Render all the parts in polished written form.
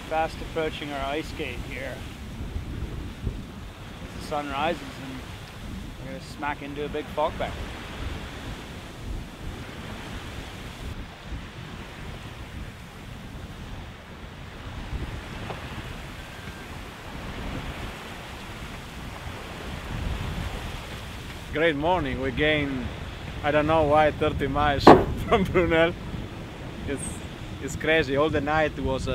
fast approaching our ice gate here. As the sun rises and we're going to smack into a big fog bank. Great morning. We gained, I don't know why, 30 miles from Brunel. It's crazy. All the night was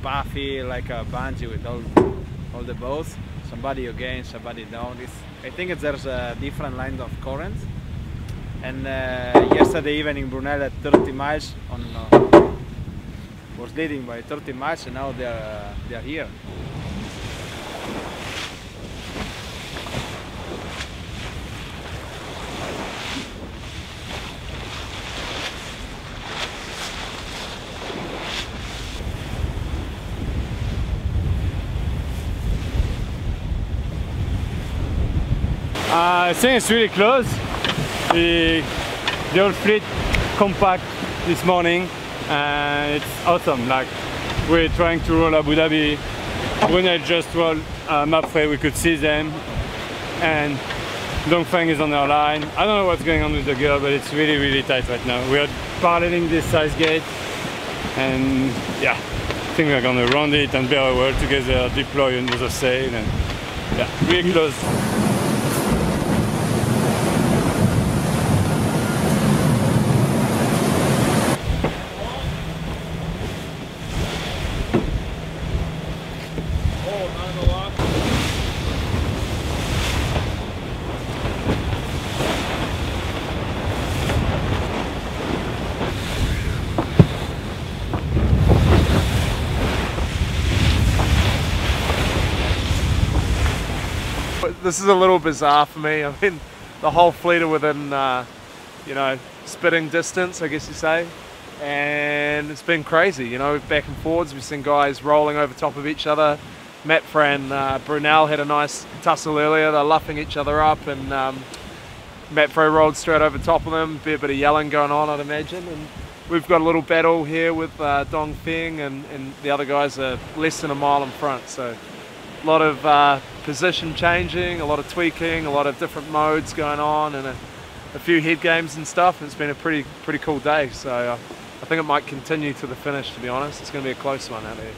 puffy, like a bungee with all the boats. Somebody again, somebody down. I think there's a different line of current. And yesterday even in Brunel at 30 miles was leading by 30 miles, and now they're here. I think it's really close. The whole fleet compact this morning, and it's awesome. Like, we're trying to roll Abu Dhabi. When I just rolled Mapfre, we could see them, and Dongfeng is on their line. I don't know what's going on with the girl, but it's really, really tight right now. We are paralleling this size gate, and yeah, I think we're gonna round it and bear well together, deploy another sail, and yeah, really close. This is a little bizarre for me. I mean, the whole fleet are within, you know, spitting distance, I guess you say, and it's been crazy. You know, back and forwards. We've seen guys rolling over top of each other. Mapfre and Brunel had a nice tussle earlier. They're luffing each other up, and Mapfre rolled straight over top of them. Be a bit of yelling going on, I'd imagine. And we've got a little battle here with Dongfeng, and the other guys are less than a mile in front. So a lot of position changing, a lot of tweaking, a lot of different modes going on, and a few head games and stuff. It's been a pretty cool day, so I think it might continue to the finish, to be honest. It's going to be a close one out here.